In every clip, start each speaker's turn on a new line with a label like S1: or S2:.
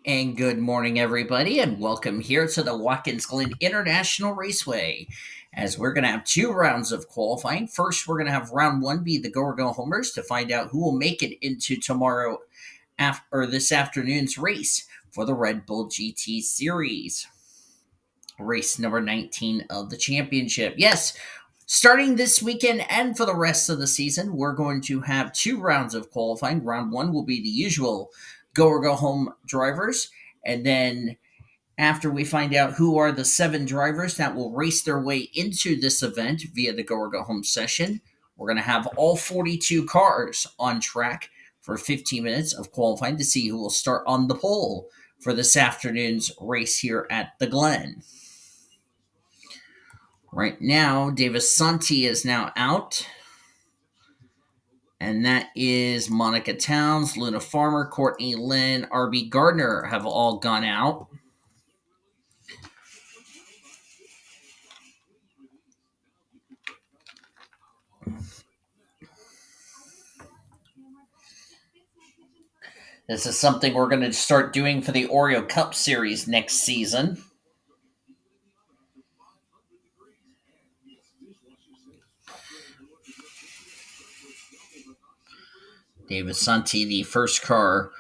S1: And good morning, everybody, and welcome here to the Watkins Glen International Raceway. As we're going to have two rounds of qualifying. First, we're going to have round one be the go or go homers to find out who will make it into tomorrow or this afternoon's race for the Red Bull GT Series. Race number 19 of the championship. Yes, starting this weekend and for the rest of the season, we're going to have two rounds of qualifying. Round one will be the usual go or go home drivers. And then after we find out who are the seven drivers that will race their way into this event via the go or go home session, we're going to have all 42 cars on track for 15 minutes of qualifying to see who will start on the pole for this afternoon's race here at the Glen. Right now, Davis Santi is now out. And that is Monica Towns, Luna Farmer, Courtney Lynn, RB Gardner have all gone out. This is something we're going to start doing for the Oreo Cup Series next season. Davis Santi, the first car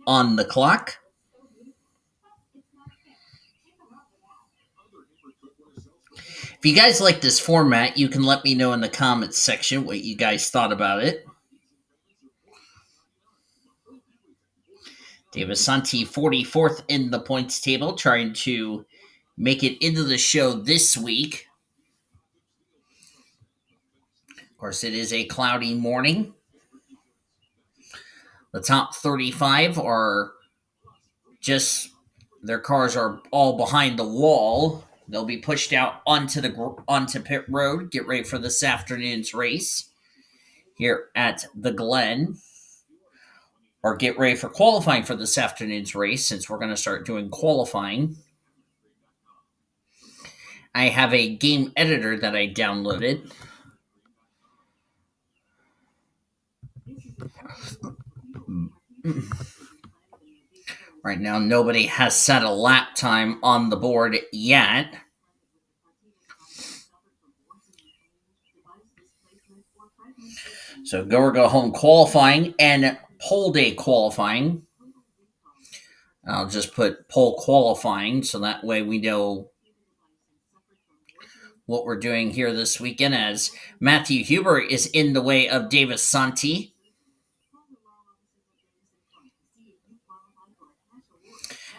S1: on the clock. If you guys like this format, you can let me know in the comments section what you guys thought about it. Davis Santi, 44th in the points table, trying to make it into the show this week. Of course, it is a cloudy morning. The top 35 are just, their cars are all behind the wall. They'll be pushed out onto pit road, get ready for this afternoon's race here at the Glen. Or get ready for qualifying for this afternoon's race, since we're going to start doing qualifying. I have a game editor that I downloaded. Right now, nobody has set a lap time on the board yet. So go or go home qualifying and pole day qualifying. I'll just put pole qualifying so that way we know what we're doing here this weekend, as Matthew Huber is in the way of Davis Santi.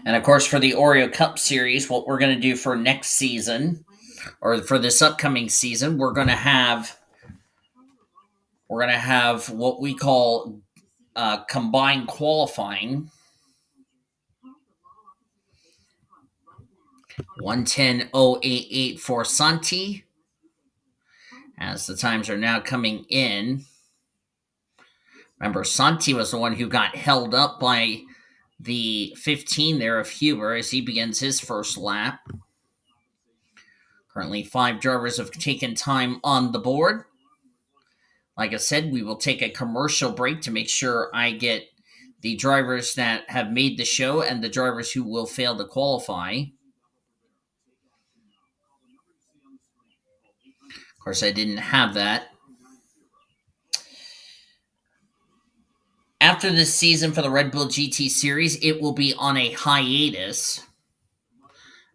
S1: And of course, for the Oreo Cup Series, what we're going to do for next season, or for this upcoming season, we're going to have what we call combined qualifying. 1:10.088 for Santi, as the times are now coming in. Remember, Santi was the one who got held up by the 15 there of Huber as he begins his first lap. Currently, 5 drivers have taken time on the board. Like I said, we will take a commercial break to make sure I get the drivers that have made the show and the drivers who will fail to qualify. Of course, I didn't have that. After this season for the Red Bull GT Series, it will be on a hiatus.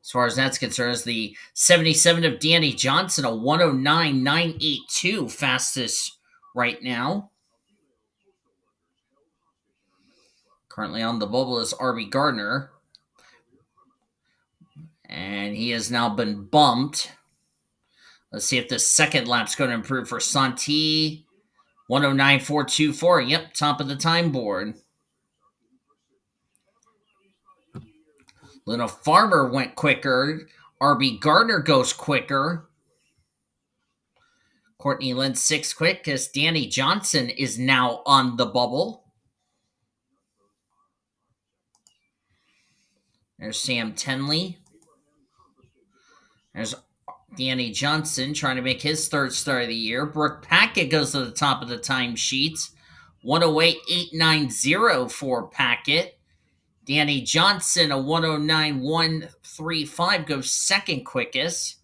S1: As far as that's concerned, is the 77 of Danny Johnson, a 109.982 fastest right now. Currently on the bubble is RB Gardner. And he has now been bumped. Let's see if the second lap's going to improve for Santi. 109.424. Yep, top of the time board. Luna Farmer went quicker. RB Gardner goes quicker. Courtney Lynn 6 quick as Danny Johnson is now on the bubble. There's Sam Tenley. There's Danny Johnson trying to make his third start of the year. Brooke Packett goes to the top of the timesheets. 108.890 for Packett. Danny Johnson, a 109.135, goes second quickest.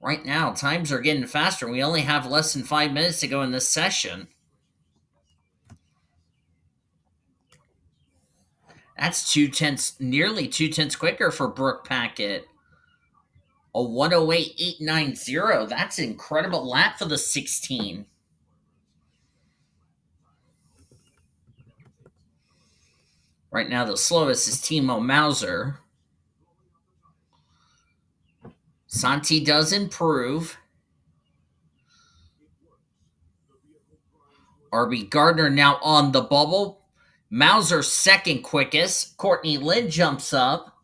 S1: Right now, times are getting faster. We only have less than 5 minutes to go in this session. That's 2/10, nearly 2/10 quicker for Brooke Packett. A 108.890. That's an incredible lap for the 16. Right now, the slowest is Timo Mauser. Santi does improve. RB Gardner now on the bubble. Mauser second quickest. Courtney Lynn jumps up.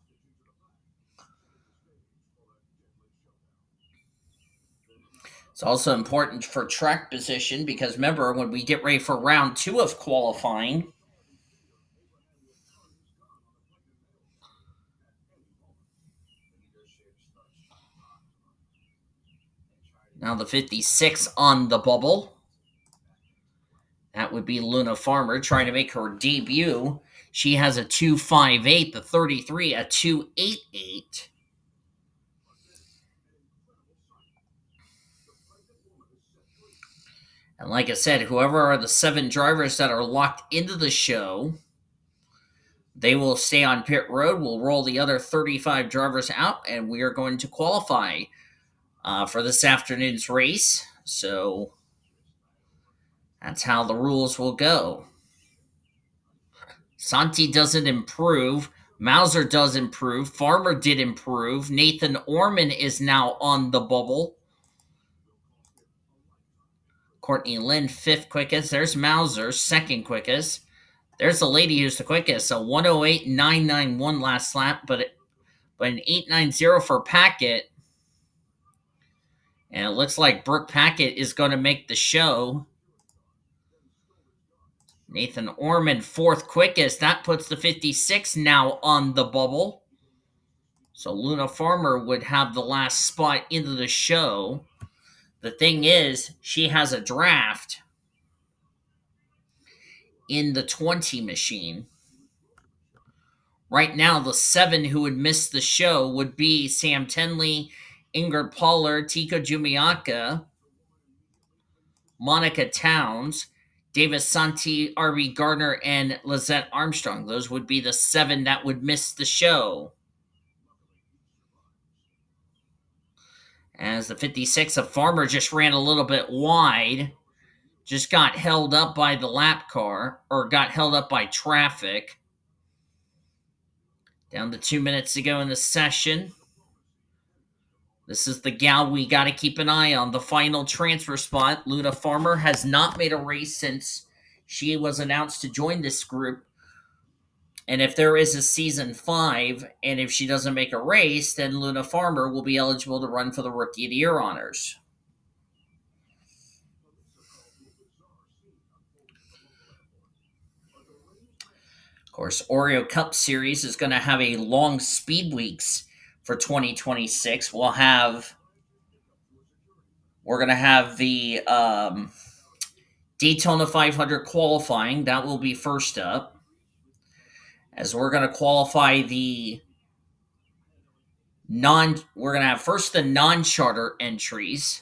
S1: It's also important for track position because remember, when we get ready for round 2 of qualifying, now the 56 on the bubble. That would be Luna Farmer trying to make her debut. She has a 2.58, the 33 a 2.88. And like I said, whoever are the 7 drivers that are locked into the show, they will stay on pit road. We'll roll the other 35 drivers out, and we are going to qualify for this afternoon's race. So that's how the rules will go. Santi doesn't improve. Mauser does improve. Farmer did improve. Nathan Orman is now on the bubble. Courtney Lynn, 5th quickest. There's Mauser, 2nd quickest. There's the lady who's the quickest. A 108.991 last lap, but an 890 for Packett. And it looks like Brooke Packett is going to make the show. Nathan Orman, 4th quickest. That puts the 56 now on the bubble. So Luna Farmer would have the last spot into the show. The thing is, she has a draft in the 20 machine. Right now, the 7 who would miss the show would be Sam Tenley, Ingrid Pollard, Tico Jumiaka, Monica Towns, Davis Santi, RB Gardner, and Lizette Armstrong. Those would be the 7 that would miss the show. As the 56 of Farmer just ran a little bit wide, just got held up by the lap car, or got held up by traffic. Down to 2 minutes to go in the session. This is the gal we got to keep an eye on. The final transfer spot. Luna Farmer has not made a race since she was announced to join this group. And if there is a season 5, and if she doesn't make a race, then Luna Farmer will be eligible to run for the Rookie of the Year honors. Of course, Oreo Cup Series is going to have a long speed weeks for 2026. We're going to have the Daytona 500 qualifying. That will be first up. As we're going to qualify we're going to have first the non-charter entries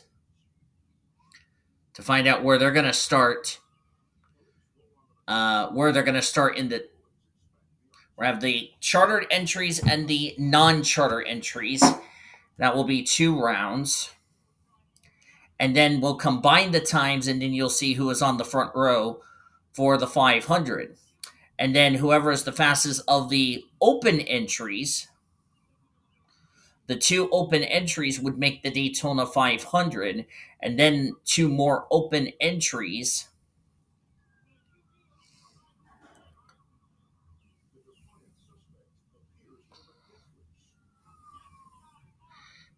S1: to find out where they're going to start. We have the chartered entries and the non-charter entries. That will be 2 rounds. And then we'll combine the times, and then you'll see who is on the front row for the 500. And then whoever is the fastest of the open entries, the 2 open entries would make the Daytona 500, and then 2 more open entries.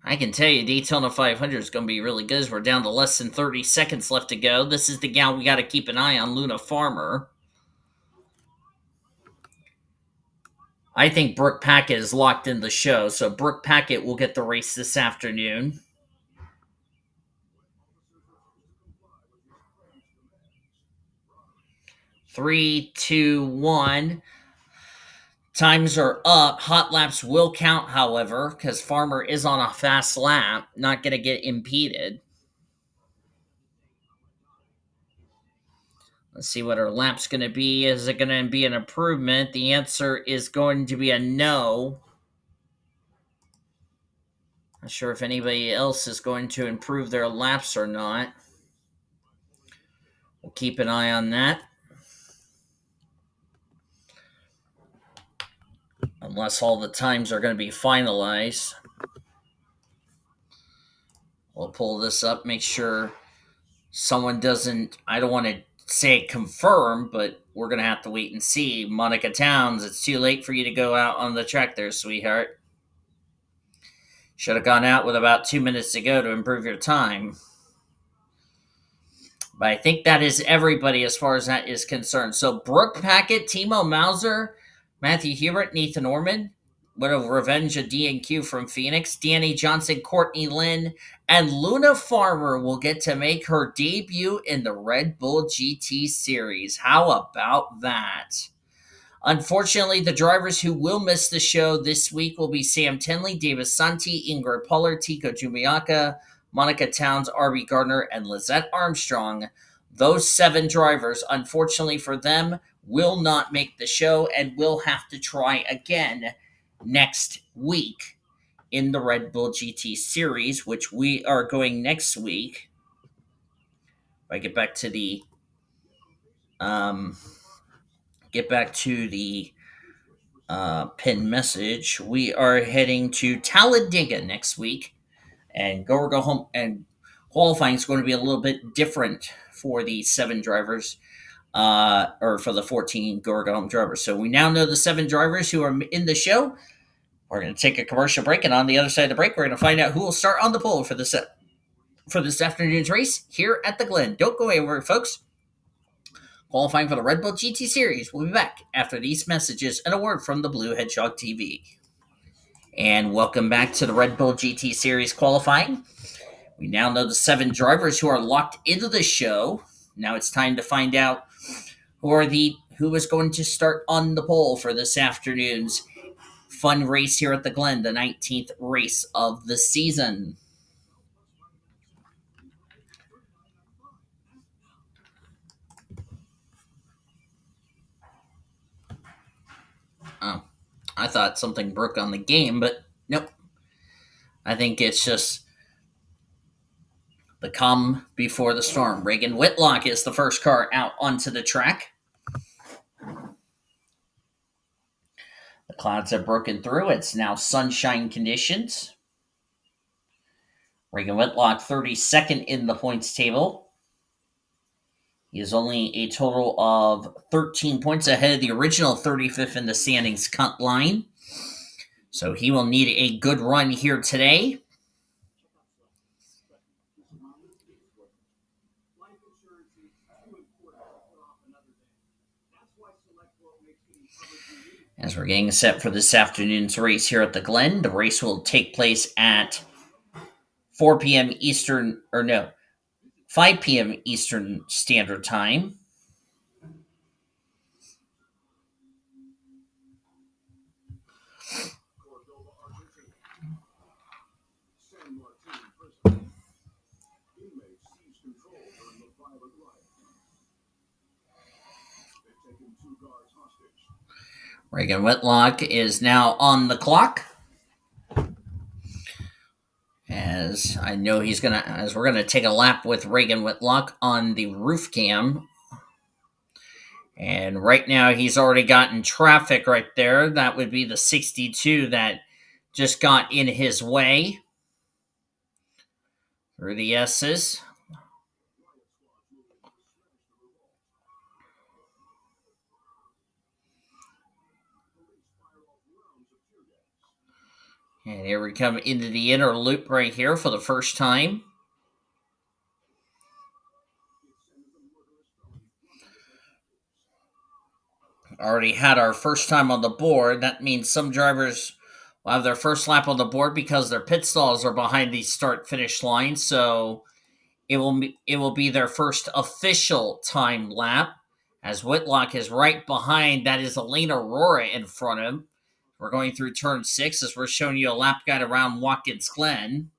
S1: I can tell you Daytona 500 is going to be really good as we're down to less than 30 seconds left to go. This is the gal we got to keep an eye on, Luna Farmer. I think Brooke Packett is locked in the show, so Brooke Packett will get the race this afternoon. 3, 2, 1. Times are up. Hot laps will count, however, because Farmer is on a fast lap, not going to get impeded. Let's see what our lap's going to be. Is it going to be an improvement? The answer is going to be a no. Not sure if anybody else is going to improve their laps or not. We'll keep an eye on that. Unless all the times are going to be finalized. We'll pull this up, make sure someone doesn't, I don't want to say confirm, but we're going to have to wait and see. Monica Towns, it's too late for you to go out on the track there, sweetheart. Should have gone out with about 2 minutes to go to improve your time. But I think that is everybody as far as that is concerned. So Brooke Packett, Timo Mauser, Matthew Hubert, Nathan Orman, what a revenge of D&Q from Phoenix, Danny Johnson, Courtney Lynn, and Luna Farmer will get to make her debut in the Red Bull GT Series. How about that? Unfortunately, the drivers who will miss the show this week will be Sam Tinley, Davis Santi, Ingrid Puller, Tico Jumiaka, Monica Towns, RB Gardner, and Lizette Armstrong. Those 7 drivers, unfortunately for them, will not make the show and will have to try again next week in the Red Bull GT Series, which we are going next week. If I get back to the pin message, we are heading to Talladega next week, and go home. And qualifying is going to be a little bit different for the 7 drivers, or for the 14 go home drivers. So we now know the 7 drivers who are in the show. We're going to take a commercial break, and on the other side of the break, we're going to find out who will start on the pole for this afternoon's race here at the Glen. Don't go anywhere, folks. Qualifying for the Red Bull GT Series. We'll be back after these messages and a word from the Blue Hedgehog TV. And welcome back to the Red Bull GT Series qualifying. We now know the 7 drivers who are locked into the show. Now it's time to find out who is going to start on the pole for this afternoon's fun race here at the Glen, the 19th race of the season. Oh, I thought something broke on the game, but nope. I think it's just the calm before the storm. Reagan Whitlock is the first car out onto the track. The clouds have broken through. It's now sunshine conditions. Reagan Whitlock, 32nd in the points table. He is only a total of 13 points ahead of the original 35th in the standings cut line. So he will need a good run here today. As we're getting set for this afternoon's race here at the Glen, the race will take place at 4 p.m. Eastern, 5 p.m. Eastern Standard Time. Reagan Whitlock is now on the clock. As I know we're gonna take a lap with Reagan Whitlock on the roof cam. And right now he's already gotten traffic right there. That would be the 62 that just got in his way through the S's. And here we come into the inner loop right here for the first time. Already had our first time on the board. That means some drivers will have their first lap on the board because their pit stalls are behind the start-finish line. So it will be their first official time lap as Whitlock is right behind. That is Elena Aurora in front of him. We're going through turn 6 as we're showing you a lap guide around Watkins Glen.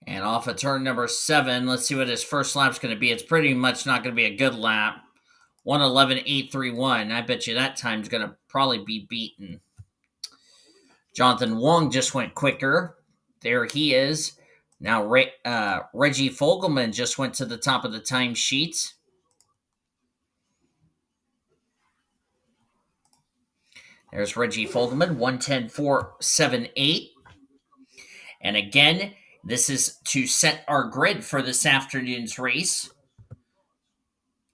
S1: And off of turn number 7, let's see what his first lap's going to be. It's pretty much not going to be a good lap. 1:11.831. I bet you that time's going to probably be beaten. Jonathan Wong just went quicker. There he is. Now Reggie Fogelman just went to the top of the timesheet. There's Reggie Fogelman, 1:10.478. And again, this is to set our grid for this afternoon's race.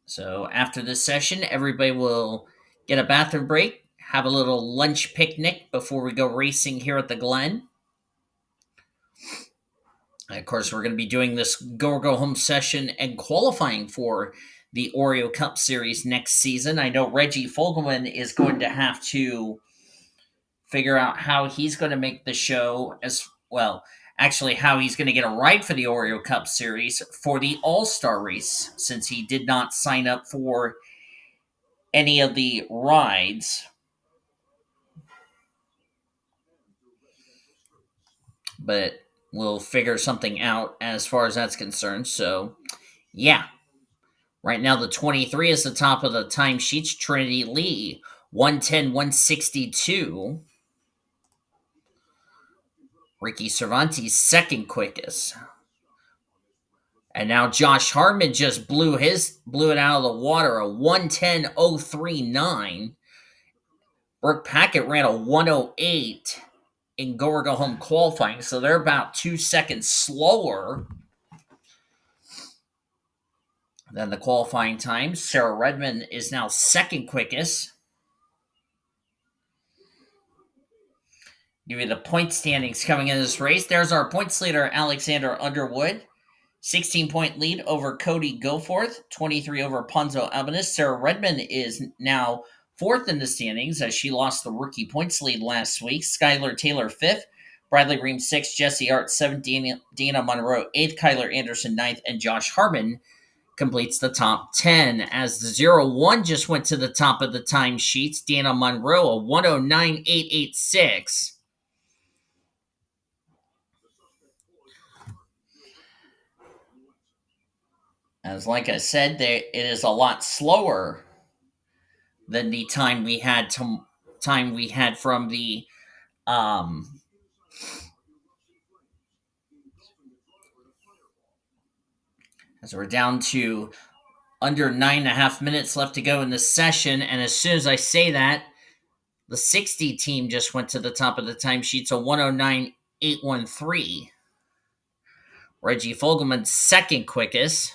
S1: So after this session, everybody will get a bathroom break, have a little lunch picnic before we go racing here at the Glen. And of course, we're going to be doing this go home session and qualifying for the Oreo Cup Series next season. I know Reggie Fogelman is going to have to figure out how he's going to make the show as well. Actually, how he's going to get a ride for the Oreo Cup Series for the All-Star race, since he did not sign up for any of the rides. But we'll figure something out as far as that's concerned. So, yeah. Right now, the 23 is the top of the timesheets. Trinity Lee, 1:10.162. Ricky Cervantes, second quickest. And now Josh Hartman just blew it out of the water, a 1:10.039. Brooke Packett ran a 1:08 in go or go home qualifying, so they're about 2 seconds slower than the qualifying time. Sarah Redmond is now second quickest. Give you the point standings coming in this race. There's our points leader, Alexander Underwood. 16-point lead over Cody Goforth, 23 over Ponzo Albanese. Sarah Redmond is now fourth in the standings as she lost the rookie points lead last week. Skylar Taylor fifth, Bradley Ream sixth, Jesse Art seventh, Dana Monroe eighth, Kyler Anderson ninth, and Josh Harmon completes the top 10 as the 0-1 just went to the top of the timesheets. Dana Monroe, a 109.886. As like I said, it is a lot slower than the time we had from the as we're down to under 9.5 minutes left to go in the session. And as soon as I say that, the 60 team just went to the top of the timesheets, a 109.813. Reggie Fogelman, second quickest.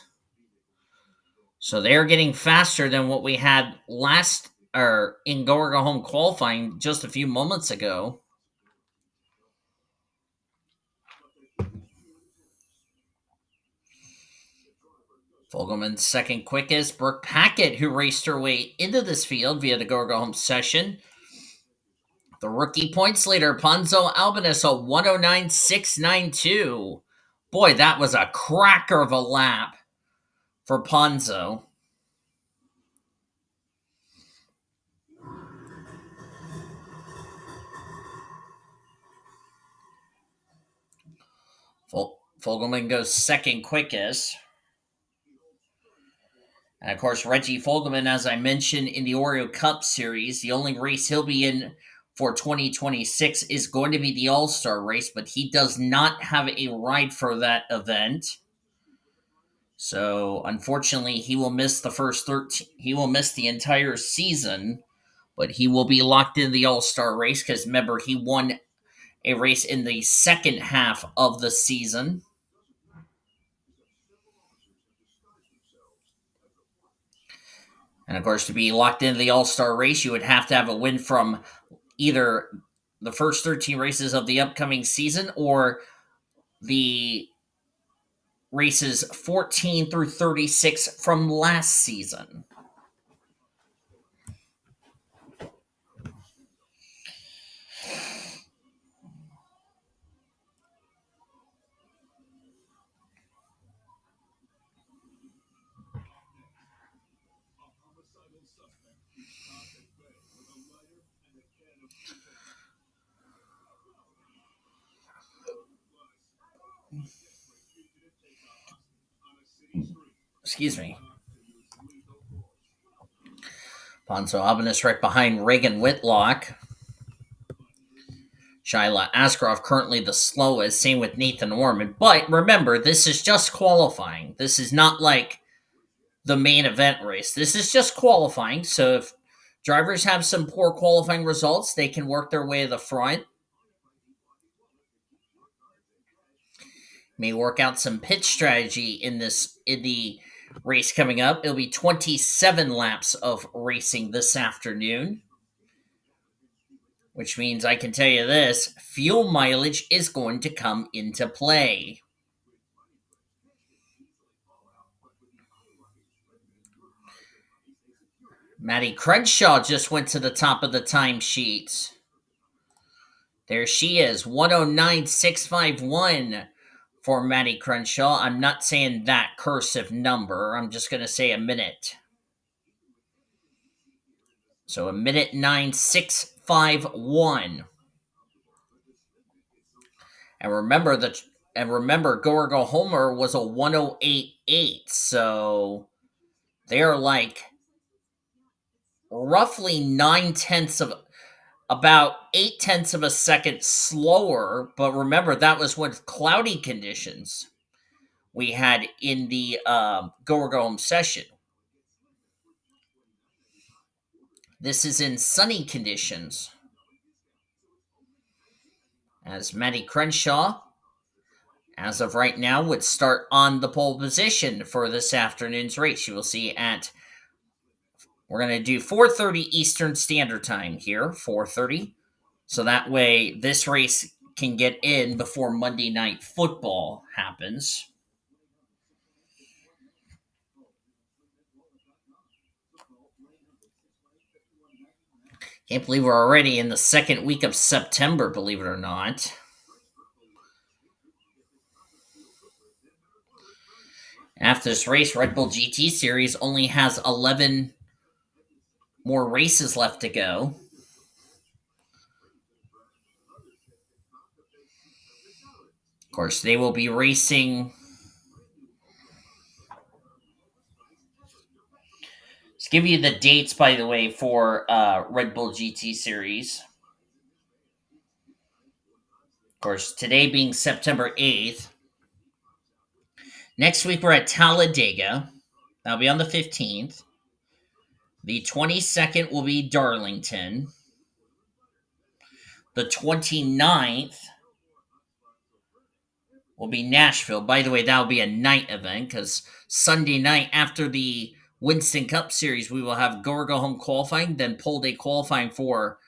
S1: So they're getting faster than what we had last or in go or go home qualifying just a few moments ago. Fogelman's second quickest. Brooke Packett, who raced her way into this field via the go or go home session. The rookie points leader, Ponzo Albanese, a 109.692. Boy, that was a cracker of a lap for Ponzo. Fogelman goes second quickest. And of course, Reggie Fogelman, as I mentioned in the Oreo Cup Series, the only race he'll be in for 2026 is going to be the All-Star race, but he does not have a ride for that event. So, unfortunately, he will miss the first 13. He will miss the entire season, but he will be locked in the All-Star race because remember, he won a race in the second half of the season. And of course, to be locked into the All-Star race, you would have to have a win from either the first 13 races of the upcoming season or the races 14 through 36 from last season. Excuse me. Ponzo Albanus right behind Reagan Whitlock. Shyla Askarov currently the slowest, same with Nathan Orman. But remember, this is just qualifying. This is not like the main event race. This is just qualifying. So if drivers have some poor qualifying results, they can work their way to the front. May work out some pit strategy in the race coming up. It'll be 27 laps of racing this afternoon, which means I can tell you this: fuel mileage is going to come into play. Maddie Crenshaw just went to the top of the timesheets. There she is, 109651 for Maddie Crenshaw. I'm not saying that cursive number. I'm just going to say a minute. So a minute 9651. And remember Gorgo Homer was a 1088. So they're like roughly 9 tenths of about 8 tenths of a second slower, but remember that was with cloudy conditions we had in the Go or Go Home session. This is in sunny conditions. As Maddie Crenshaw, as of right now, would start on the pole position for this afternoon's race. You will see we're going to do 4:30 Eastern Standard Time here, 4:30. So that way this race can get in before Monday Night Football happens. Can't believe we're already in the second week of September, believe it or not. After this race, Red Bull GT Series only has 11 more races left to go. Of course, they will be racing. Let's give you the dates, by the way, for Red Bull GT Series. Of course, today being September 8th. Next week, we're at Talladega. That'll be on the 15th. The 22nd will be Darlington. The 29th will be Nashville. By the way, that'll be a night event because Sunday night after the Winston Cup Series, we will have Go or Go Home qualifying, then pole day qualifying for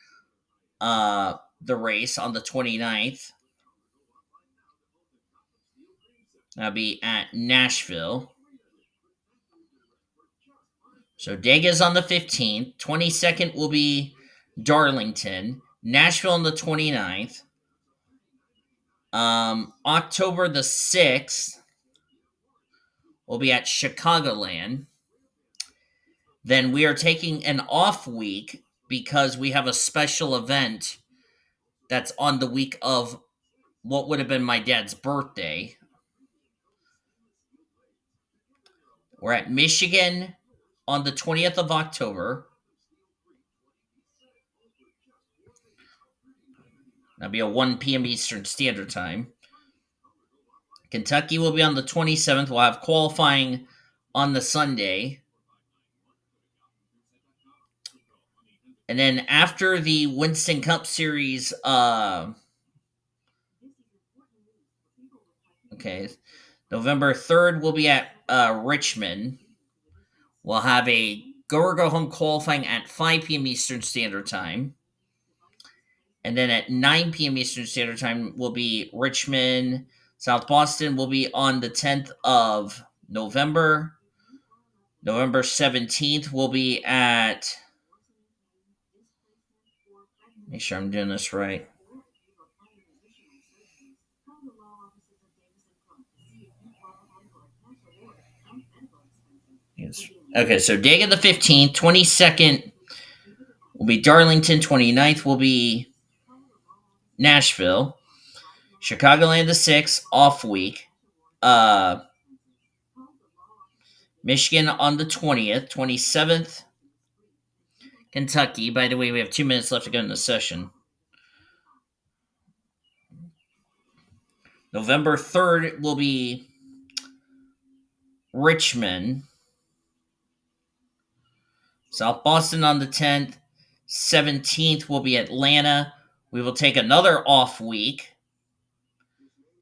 S1: the race on the 29th. That'll be at Nashville. So Dega's on the 15th. 22nd will be Darlington. Nashville on the 29th. October the 6th will be at Chicagoland. Then we are taking an off week because we have a special event that's on the week of what would have been my dad's birthday. We're at Michigan on the 20th of October. That'll be a 1 p.m. Eastern Standard Time. Kentucky will be on the 27th. We'll have qualifying on the Sunday. And then after the Winston Cup Series, November 3rd, we'll be at Richmond. We'll have a Go or Go Home qualifying at 5 p.m. Eastern Standard Time. And then at 9 p.m. Eastern Standard Time will be Richmond. South Boston will be on the 10th of November. November 17th will be at... Make sure I'm doing this right. Yes. Okay, so Dega the 15th, 22nd will be Darlington, 29th will be Nashville, Chicagoland the 6th, off week. Uh, Michigan on the 20th, 27th, Kentucky. By the way, we have 2 minutes left to go in the session. November 3rd will be Richmond. South Boston on the 10th. 17th will be Atlanta. We will take another off week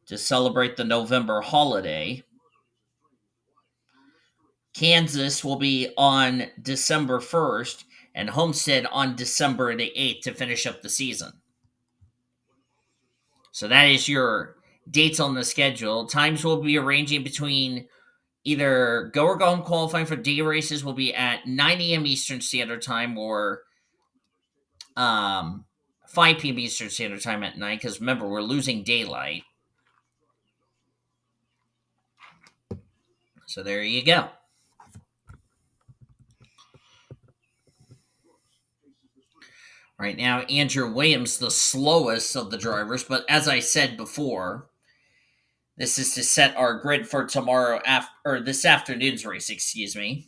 S1: to celebrate the November holiday. Kansas will be on December 1st, and Homestead on December the 8th to finish up the season. So that is your dates on the schedule. Times will be arranging between either go or go home qualifying for day races will be at 9 a.m. Eastern Standard Time or 5 p.m. Eastern Standard Time at night, because remember, we're losing daylight. So there you go. Right now, Andrew Williams, the slowest of the drivers, but as I said before, this is to set our grid for tomorrow or this afternoon's race, excuse me.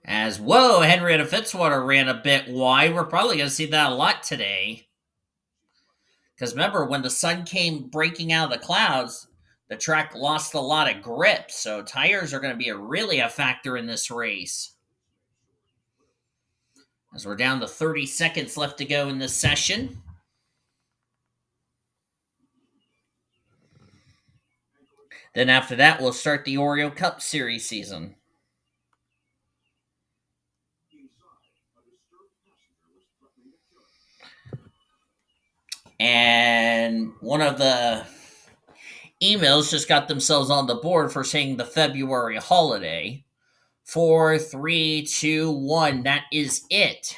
S1: As whoa, Henrietta Fitzwater ran a bit wide. We're probably going to see that a lot today. Because remember, when the sun came breaking out of the clouds, the track lost a lot of grip. So tires are going to be really a factor in this race. As we're down to 30 seconds left to go in this session. Then after that, we'll start the Oreo Cup Series season. And one of the emails just got themselves on the board for saying the February holiday. 4, 3, 2, 1. That is it.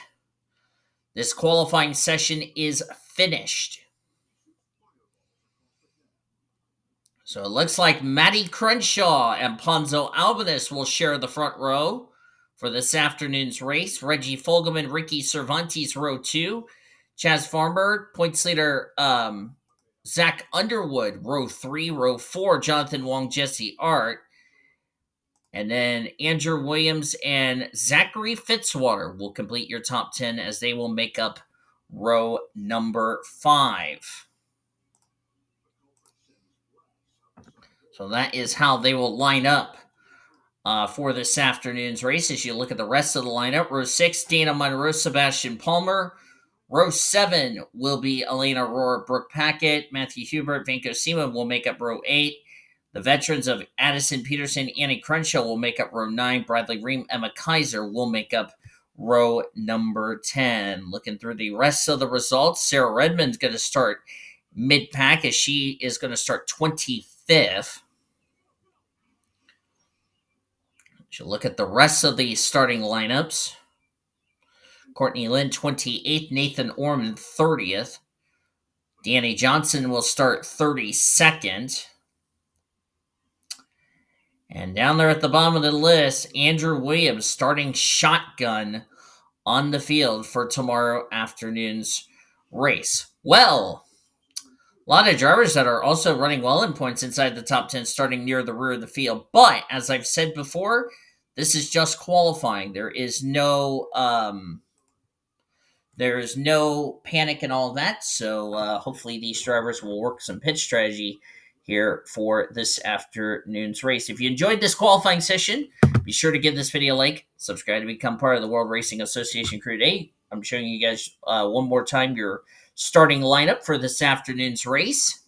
S1: This qualifying session is finished. So it looks like Matty Crenshaw and Ponzo Albanese will share the front row for this afternoon's race. Reggie Fogelman, Ricky Cervantes, row 2. Chaz Farmer, points leader Zach Underwood, row 3. Row 4, Jonathan Wong, Jesse Art. And then Andrew Williams and Zachary Fitzwater will complete your top 10 as they will make up row number 5. So that is how they will line up for this afternoon's race. As you look at the rest of the lineup, row 6, Dana Monroe, Sebastian Palmer. Row 7 will be Elena Rohr, Brooke Packett, Matthew Hubert, Vanko Seaman will make up row 8. The veterans of Addison Peterson, Annie Crenshaw will make up row 9. Bradley Ream, Emma Kaiser will make up row number 10. Looking through the rest of the results, Sarah Redmond's going to start mid-pack as she is going to start 25th. You look at the rest of the starting lineups. Courtney Lynn, 28th. Nathan Orman, 30th. Danny Johnson will start 32nd. And down there at the bottom of the list, Andrew Williams starting shotgun on the field for tomorrow afternoon's race. Well, a lot of drivers that are also running well in points inside the top 10 starting near the rear of the field. But, as I've said before, this is just qualifying. There is no panic and all that. So hopefully these drivers will work some pitch strategy here for this afternoon's race. If you enjoyed this qualifying session, be sure to give this video a like, subscribe to become part of the World Racing Association crew today. I'm showing you guys one more time your starting lineup for this afternoon's race.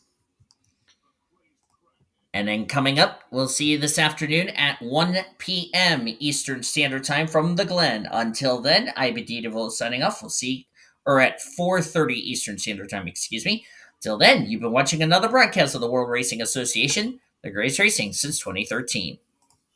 S1: And then coming up, we'll see you this afternoon at 1 p.m. Eastern Standard Time from the Glen. Until then, I've been DeVoe signing off. We'll see, or at 4:30 Eastern Standard Time, excuse me. Till then, you've been watching another broadcast of the World Racing Association, the greatest racing since 2013.